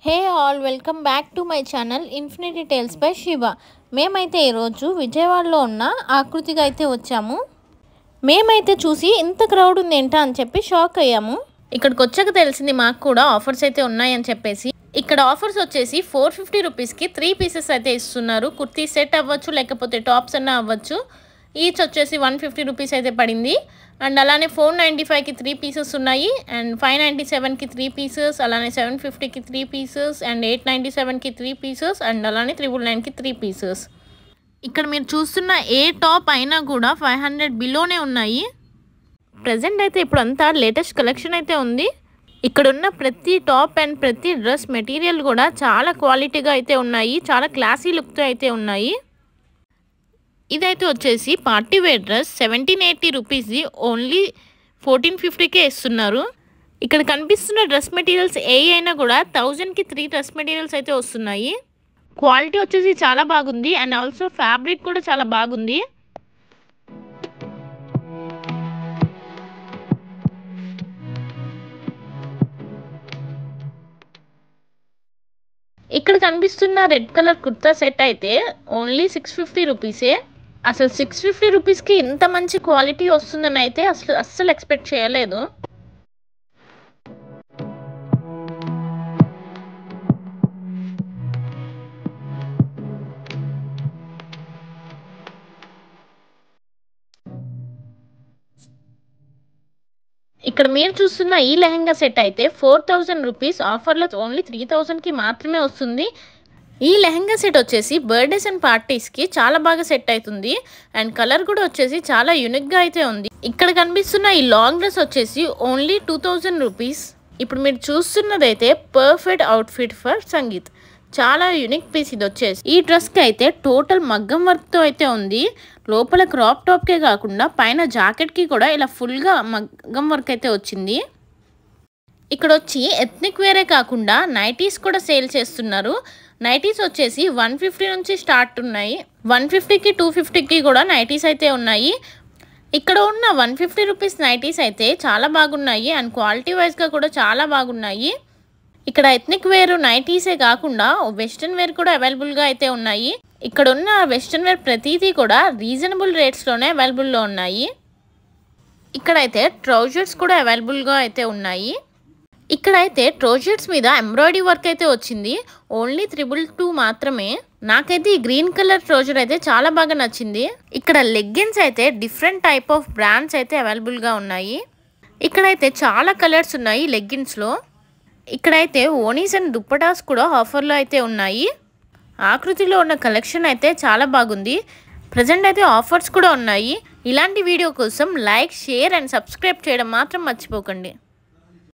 Hey all welcome back to my channel Infinity Tales by Shiva. మేమైతే ఈరోజు విజయవాడలో ఉన్న ఆకృతికి అయితే వచ్చాము. మేమైతే చూసి ఇంత క్రౌడ్ ఉంది ఏంటా అని చెప్పి షాక్ అయ్యాము. ఇక్కడికి వచ్చాక తెలిసింది మాకు కూడా ఆఫర్స్ అయితే ఉన్నాయని చెప్పేసి. ఇక్కడ ఆఫర్స్ వచ్చేసి 450 రూపీస్కి 3 పీసెస్ అయితే ఇస్తున్నారు. కుర్తీ సెట్ అవ్వచ్చు, లేకపోతే టాప్స్ అన్నా అవ్వచ్చు. ఈచ్ వచ్చేసి 150 రూపీస్ అయితే పడింది. అండ్ అలానే 495కి 3 పీసెస్ ఉన్నాయి. అండ్ 597కి 3 పీసెస్, అలానే 750కి 3 పీసెస్, అండ్ 897కి 3 పీసెస్, అండ్ అలానే 999కి 3 పీసెస్. ఇక్కడ మీరు చూస్తున్న ఏ టాప్ అయినా కూడా 500 బిలోనే ఉన్నాయి. ప్రజెంట్ అయితే ఇప్పుడు అంతా లేటెస్ట్ కలెక్షన్ అయితే ఉంది. ఇక్కడ ఉన్న ప్రతి టాప్ అండ్ ప్రతి డ్రెస్ మెటీరియల్ కూడా చాలా క్వాలిటీగా అయితే ఉన్నాయి, చాలా క్లాసీ లుక్తో అయితే ఉన్నాయి. ఇదైతే వచ్చేసి పార్టీ వేర్ డ్రెస్ 1780 రూపీస్ది ఓన్లీ 1450కే ఇస్తున్నారు. ఇక్కడ కనిపిస్తున్న డ్రెస్ మెటీరియల్స్ ఏ అయినా కూడా 1000కి 3 డ్రెస్ మెటీరియల్స్ అయితే వస్తున్నాయి. క్వాలిటీ వచ్చేసి చాలా బాగుంది అండ్ ఆల్సో ఫ్యాబ్రిక్ కూడా చాలా బాగుంది. ఇక్కడ కనిపిస్తున్న రెడ్ కలర్ కుర్తా సెట్ అయితే ఓన్లీ 650 రూపీసే. అసలు 650 రూపీస్కి ఇంత మంచి క్వాలిటీ వస్తుందని అయితే అస్సలు ఎక్స్పెక్ట్ చేయలేదు. ఇక్కడ మీరు చూస్తున్న ఈ లెహంగా సెట్ అయితే 4000 రూపీస్, ఆఫర్లో ఓన్లీ 3000కి మాత్రమే వస్తుంది. ఈ లెహంగా సెట్ వచ్చేసి బర్త్డేస్ అండ్ పార్టీస్కి చాలా బాగా సెట్ అవుతుంది. అండ్ కలర్ కూడా వచ్చేసి చాలా యూనిక్గా అయితే ఉంది. ఇక్కడ కనిపిస్తున్న ఈ లాంగ్ డ్రెస్ వచ్చేసి ఓన్లీ 2000 రూపీస్. ఇప్పుడు మీరు చూస్తున్నదైతే పర్ఫెక్ట్ అవుట్ఫిట్ ఫర్ సంగీత్. చాలా యూనిక్ పీస్ ఇది వచ్చేసి. ఈ డ్రెస్కి అయితే టోటల్ మగ్గం వర్క్తో అయితే ఉంది. లోపల క్రాప్ టాప్కే కాకుండా పైన జాకెట్కి కూడా ఇలా ఫుల్గా మగ్గం వర్క్ అయితే వచ్చింది. ఇక్కడ వచ్చి ఎథ్నిక్ వేరే కాకుండా నైటీస్ కూడా సేల్ చేస్తున్నారు. నైటీస్ వచ్చేసి 150 నుంచి స్టార్ట్ ఉన్నాయి. 150కి 250కి కూడా నైటీస్ అయితే ఉన్నాయి. ఇక్కడ ఉన్న 150 రూపీస్ నైటీస్ అయితే చాలా బాగున్నాయి అండ్ క్వాలిటీ వైజ్గా కూడా చాలా బాగున్నాయి. ఇక్కడ ఎథ్నిక్ వేర్ నైటీసే కాకుండా వెస్ట్రన్ వేర్ కూడా అవైలబుల్గా అయితే ఉన్నాయి. ఇక్కడ ఉన్న వెస్ట్రన్ వేర్ ప్రతిదీ కూడా రీజనబుల్ రేట్స్లోనే అవైలబుల్లో ఉన్నాయి. ఇక్కడైతే ట్రౌజర్స్ కూడా అవైలబుల్గా అయితే ఉన్నాయి. ఇక్కడైతే ట్రౌజర్స్ మీద ఎంబ్రాయిడరీ వర్క్ అయితే వచ్చింది. ఓన్లీ 222 మాత్రమే. నాకైతే ఈ గ్రీన్ కలర్ ట్రౌజర్ అయితే చాలా బాగా నచ్చింది. ఇక్కడ లెగ్గిన్స్ అయితే డిఫరెంట్ టైప్ ఆఫ్ బ్రాండ్స్ అయితే అవైలబుల్గా ఉన్నాయి. ఇక్కడైతే చాలా కలర్స్ ఉన్నాయి లెగ్గిన్స్లో. ఇక్కడైతే ఓనీస్ అండ్ దుప్పటాస్ కూడా ఆఫర్లో అయితే ఉన్నాయి. ఆకృతిలో ఉన్న కలెక్షన్ అయితే చాలా బాగుంది. ప్రజెంట్ అయితే ఆఫర్స్ కూడా ఉన్నాయి. ఇలాంటి వీడియో కోసం లైక్, షేర్ అండ్ సబ్స్క్రైబ్ చేయడం మాత్రం మర్చిపోకండి.